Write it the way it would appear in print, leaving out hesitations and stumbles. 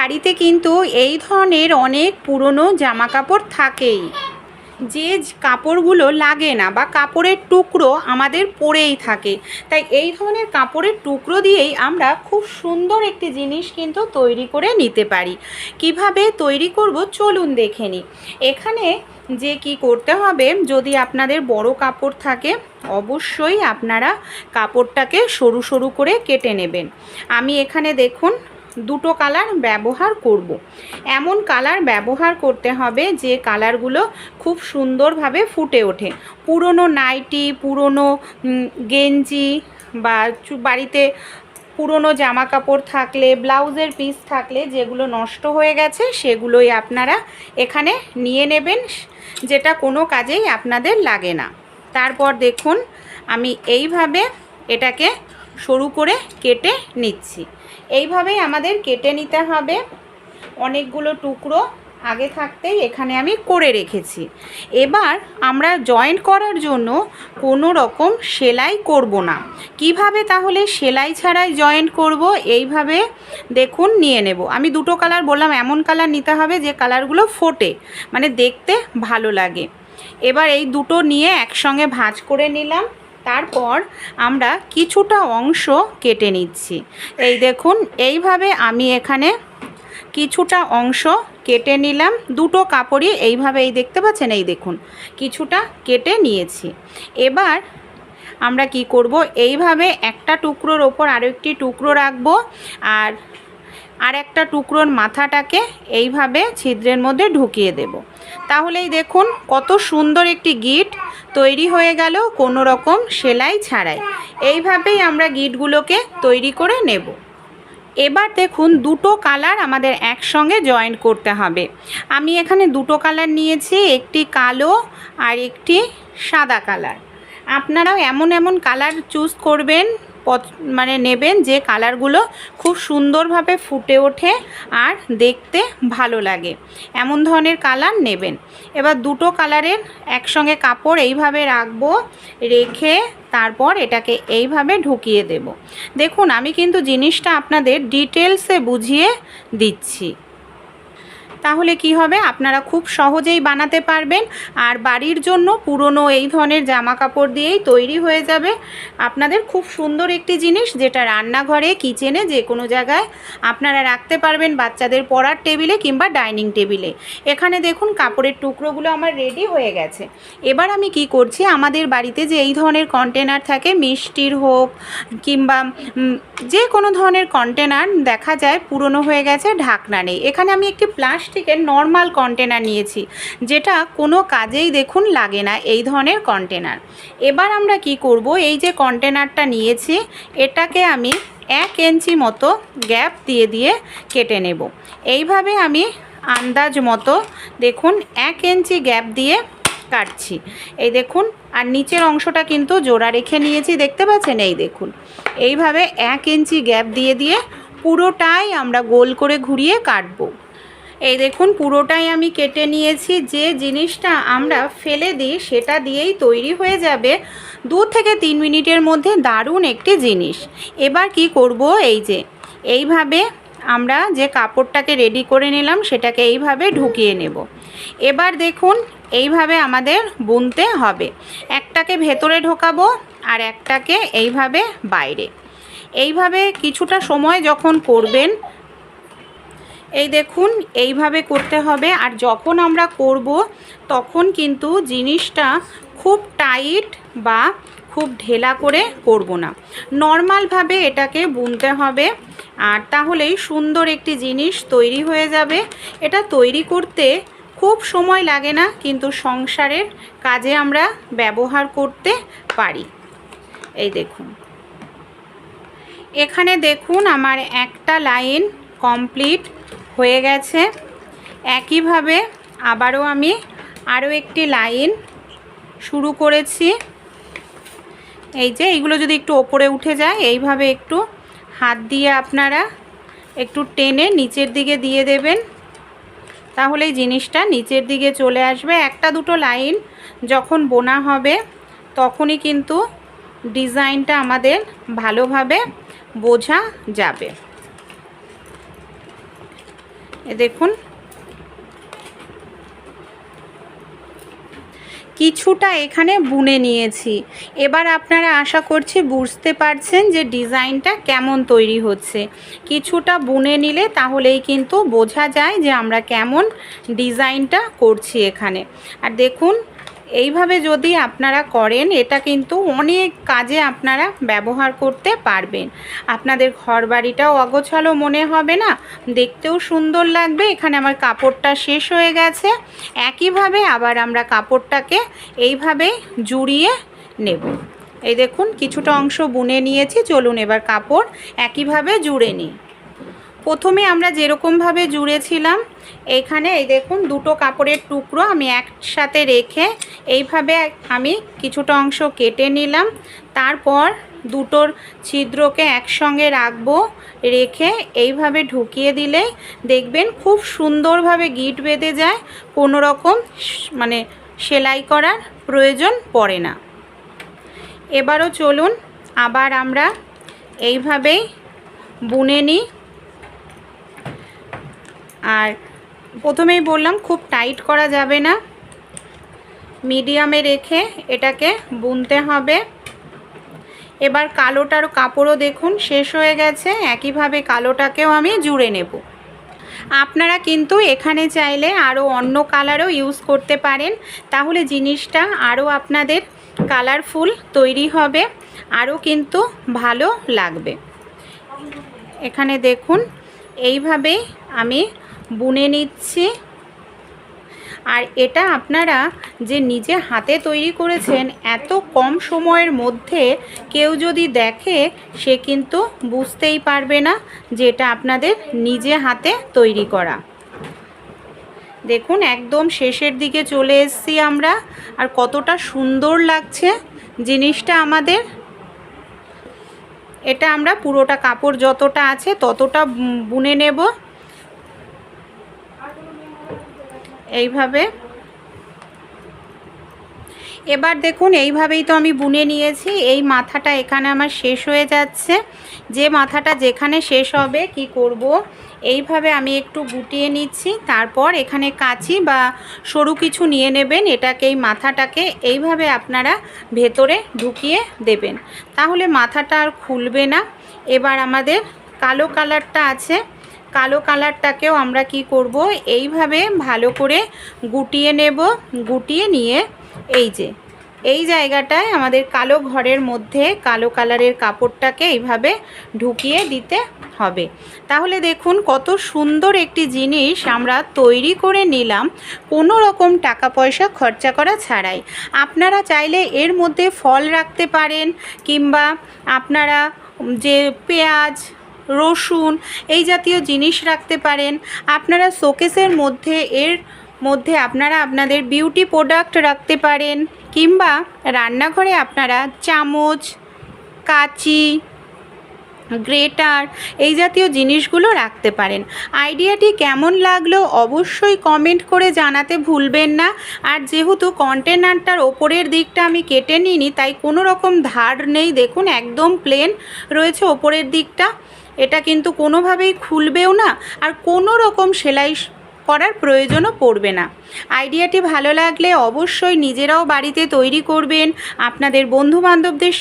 বাড়িতে কিন্তু এই ধরনের অনেক পুরনো জামা কাপড় থাকেই, যে কাপড়গুলো লাগে না বা কাপড়ের টুকরো আমাদের পরেই থাকে। তাই এই ধরনের কাপড়ের টুকরো দিয়েই আমরা খুব সুন্দর একটি জিনিস কিন্তু তৈরি করে নিতে পারি। কিভাবে তৈরি করব চলুন দেখে নিই। এখানে যে কি করতে হবে, যদি আপনাদের বড় কাপড় থাকে অবশ্যই আপনারা কাপড়টাকে সরু সরু করে কেটে নেবেন। আমি এখানে দেখুন দুটো কালার ব্যবহার করব। এমন কালার ব্যবহার করতে হবে যে কালারগুলো খুব সুন্দরভাবে ফুটে ওঠে। পুরনো নাইটি, পুরনো গেঞ্জি বা বাড়িতে পুরনো জামা কাপড় থাকলে, ব্লাউজের পিস থাকলে যেগুলো নষ্ট হয়ে গেছে সেগুলোই আপনারা এখানে নিয়ে নেবেন, যেটা কোনো কাজেই আপনাদের লাগে না। তারপর দেখুন আমি এইভাবে এটাকে সরু করে কেটে নিচ্ছি। এইভাবেই আমাদের কেটে নিতে হবে। অনেকগুলো টুকরো আগে থাকতেই এখানে আমি করে রেখেছি। এবার আমরা জয়েন্ট করার জন্য কোনো রকম সেলাই করব না। কিভাবে তাহলে সেলাই ছাড়াই জয়েন্ট করব, এইভাবে দেখুন নিয়ে নেব। আমি দুটো কালার বললাম, এমন কালার নিতে হবে যে কালারগুলো ফোটে, মানে দেখতে ভালো লাগে। এবার এই দুটো নিয়ে একসঙ্গে ভাঁজ করে নিলাম। তারপর আমরা কিছুটা অংশ কেটে নিচ্ছি। এই দেখুন এইভাবে আমি এখানে কিছুটা অংশ কেটে নিলাম। দুটো কাপড়ই এইভাবে, এই দেখতে পাচ্ছেন, এই দেখুন কিছুটা কেটে নিয়েছি। এবার আমরা কি করব, এইভাবে একটা টুকরোর ওপর আরও একটি টুকরো রাখবো, আর একটা টুকরোর মাথাটাকে এইভাবে ছিদ্রের মধ্যে ঢুকিয়ে দেব। তাহলেই দেখুন কত সুন্দর একটি গিট তৈরি হয়ে গেল কোনো রকম সেলাই ছাড়াই। এইভাবেই আমরা গিটগুলোকে তৈরি করে নেব। এবার দেখুন দুটো কালার আমাদের একসঙ্গে জয়েন করতে হবে। আমি এখানে দুটো কালার নিয়েছি, একটি কালো আর একটি সাদা কালার। আপনারাও এমন এমন কালার চুজ করবেন, মানে নেবেন যে কালারগুলো খুব সুন্দরভাবে ফুটে ওঠে আর দেখতে ভালো লাগে, এমন ধরনের কালার নেবেন। এবার দুটো কালারের একসঙ্গে কাপড় এইভাবে রাখবো, রেখে তারপর এটাকে এইভাবে ঢুকিয়ে দেব। দেখুন আমি কিন্তু জিনিসটা আপনাদের ডিটেলসে বুঝিয়ে দিচ্ছি, তাহলে কি হবে, আপনারা খুব সহজেই বানাতে পারবেন। আর বাড়ির জন্য পুরনো এই ধরনের জামা কাপড় দিয়েই তৈরি হয়ে যাবে আপনাদের খুব সুন্দর একটি জিনিস, যেটা রান্নাঘরে, কিচেনে, যে কোনো জায়গায় আপনারা রাখতে পারবেন, বাচ্চাদের পড়ার টেবিলে কিংবা ডাইনিং টেবিলে। এখানে দেখুন কাপড়ের টুকরোগুলো আমার রেডি হয়ে গেছে। এবার আমি কি করছি, আমাদের বাড়িতে যে এই ধরনের কন্টেনার থাকে, মিষ্টির হোক কিংবা যে কোনো ধরনের কন্টেনার দেখা যায় পুরনো হয়ে গেছে, ঢাকনা নেই, এখানে আমি একটি প্লাস্টিকের নর্মাল কন্টেনার নিয়েছি, যেটা কোনো কাজেই দেখুন লাগে না এই ধরনের কন্টেনার। এবার আমরা কি করব, এই যে কন্টেনারটা নিয়েছি এটাকে আমি 1 ইঞ্চি মতো গ্যাপ দিয়ে দিয়ে কেটে নেব। এইভাবে আমি আন্দাজ মতো দেখুন 1 ইঞ্চি গ্যাপ দিয়ে কাটছি। এই দেখুন, আর নিচের অংশটা কিন্তু জোড়া রেখে নিয়েছি, দেখতে পাচ্ছেন, এই দেখুন এইভাবে 1 ইঞ্চি গ্যাপ দিয়ে দিয়ে পুরোটাই আমরা গোল করে ঘুরিয়ে কাটবো। এই দেখুন পুরোটাই আমি কেটে নিয়েছি। যে জিনিসটা আমরা ফেলে দিই সেটা দিয়েই তৈরি হয়ে যাবে 2 থেকে 3 মিনিটের মধ্যে দারুণ একটি জিনিস। এবার কি করব, এই যে এইভাবে আমরা যে কাপড়টাকে রেডি করে নিলাম সেটাকে এইভাবে ঢুকিয়ে নেব। এবার দেখুন এইভাবে আমাদের বুনতে হবে, একটাকে ভেতরে ঢোকাবো আর একটাকে এইভাবে বাইরে। এইভাবে কিছুটা সময় যখন করবেন, এই দেখুন এইভাবে করতে হবে। আর যখন আমরা করব তখন কিন্তু জিনিসটা খুব টাইট বা খুব ঢেলা করে করব না, নর্মালভাবে এটাকে বুনতে হবে, আর তাহলেই সুন্দর একটি জিনিস তৈরি হয়ে যাবে। এটা তৈরি করতে খুব সময় লাগে না, কিন্তু সংসারের কাজে আমরা ব্যবহার করতে পারি। এই দেখুন এখানে দেখুন আমার একটা লাইন কমপ্লিট হয়ে গেছে। একইভাবে আবারও আমি আরও একটি লাইন শুরু করেছি। এই যে এইগুলো যদি একটু ওপরে উঠে যায়, এইভাবে একটু হাত দিয়ে আপনারা একটু টেনে নিচের দিকে দিয়ে দেবেন, তাহলে এই জিনিসটা নিচের দিকে চলে আসবে। একটা দুটো লাইন যখন বোনা হবে তখনই কিন্তু ডিজাইনটা আমাদের ভালোভাবে বোঝা যাবে। দেখুন কিছুটা এখানে বুনে নিয়েছি। এবার আপনারা আশা করছি বুঝতে পারছেন যে ডিজাইনটা কেমন তৈরি হচ্ছে। কিছুটা বুনে নিলে তাহলেই কিন্তু বোঝা যায় যে আমরা কেমন ডিজাইনটা করছি এখানে। আর দেখুন এইভাবে যদি আপনারা করেন এটা কিন্তু অনেক কাজে আপনারা ব্যবহার করতে পারবেন। আপনাদের ঘরবাড়িটাও অগোছালো মনে হবে না, দেখতেও সুন্দর লাগবে। এখানে আমার কাপড়টা শেষ হয়ে গেছে। একইভাবে আবার আমরা কাপড়টাকে এইভাবে জুড়িয়ে নেব। এই দেখুন কিছুটা অংশ বুনে নিয়েছি, চলুন এবার কাপড় একইভাবে জুড়ে নিই। প্রথমে আমরা যেরকমভাবে জুড়েছিলাম এইখানে এই দেখুন দুটো কাপড়ের টুকরো আমি একসাথে রেখে এইভাবে আমি কিছুটা অংশ কেটে নিলাম। তারপর দুটোর ছিদ্রকে একসঙ্গে রাখবো, রেখে এইভাবে ঢুকিয়ে দিলেই দেখবেন খুব সুন্দরভাবে গিঁট বেঁধে যায়, কোনো রকম মানে সেলাই করার প্রয়োজন পড়ে না। এবারও চলুন আবার আমরা এইভাবেই বুনে নিই। আর প্রথমেই বললাম খুব টাইট করা যাবে না, মিডিয়ামে রেখে এটাকে বুনতে হবে। এবার কালোটার কাপড়ও দেখুন শেষ হয়ে গেছে, একইভাবে কালোটাকেও আমি জুড়ে নেব। আপনারা কিন্তু এখানে চাইলে আরও অন্য কালারও ইউজ করতে পারেন, তাহলে জিনিসটা আরও আপনাদের কালারফুল তৈরি হবে, আরও কিন্তু ভালো লাগবে। এখানে দেখুন এইভাবেই আমি বুনে নিচ্ছি। আর এটা আপনারা যে নিজে হাতে তৈরি করেছেন এত কম সময়ের মধ্যে কেউ যদি দেখে সে কিন্তু বুঝতেই পারবে না যে এটা আপনাদের নিজে হাতে তৈরি করা। দেখুন একদম শেষের দিকে চলে এসেছি আমরা, আর কতটা সুন্দর লাগছে জিনিসটা আমাদের। এটা আমরা পুরোটা কাপড় যতটা আছে ততটা বুনে নেব এইভাবে। এবার দেখুন এইভাবেই তো আমি বুনে নিয়েছি। এই মাথাটা এখানে আমার শেষ হয়ে যাচ্ছে, যে মাথাটা যেখানে শেষ হবে কি করব, এইভাবে আমি একটু গুটিয়ে নিচ্ছি। তারপর এখানে কাঁচি বা সরু কিছু নিয়ে নেবেন, এটাকে এই মাথাটাকে এইভাবে আপনারা ভেতরে ঢুকিয়ে দেবেন, তাহলে মাথাটা আর খুলবে না। এবার আমাদের কালো কালারটা আছে, কালো কালারটাকেও আমরা কি করব, এইভাবে ভালো করে গুটিয়ে নেব। গুটিয়ে নিয়ে এই যে এই জায়গাটায় আমাদের কালো ঘরের মধ্যে কালো কালারের কাপড়টাকে এইভাবে ঢুকিয়ে দিতে হবে। তাহলে দেখুন কত সুন্দর একটি জিনিস আমরা তৈরি করে নিলাম কোনো রকম টাকা পয়সা খরচা করা ছাড়াই। আপনারা চাইলে এর মধ্যে ফল রাখতে পারেন, কিংবা আপনারা যে পেঁয়াজ রসুন এই জাতীয় জিনিস রাখতে পারেন। আপনারা শোকেসের মধ্যে এর মধ্যে আপনারা আপনাদের বিউটি প্রোডাক্ট রাখতে পারেন, কিংবা রান্নাঘরে আপনারা চামচ কাঁচি গ্রেটার এই জাতীয় জিনিসগুলো রাখতে পারেন। আইডিয়াটি কেমন লাগলো অবশ্যই কমেন্ট করে জানাতে ভুলবেন না। আর যেহেতু কন্টেনারটার ওপরের দিকটা আমি কেটে নিইনি, তাই কোনো রকম ধার নেই, দেখুন একদম প্লেন রয়েছে ওপরের দিকটা। এটা কিন্তু কোনোভাবেই খুলবেও না, আর কোনো রকম সেলাই করার প্রয়োজনও পড়বে না। আইডিয়াটি ভালো লাগলে অবশ্যই নিজেরাও বাড়িতে তৈরি করবেন, আপনাদের বন্ধুবান্ধবদের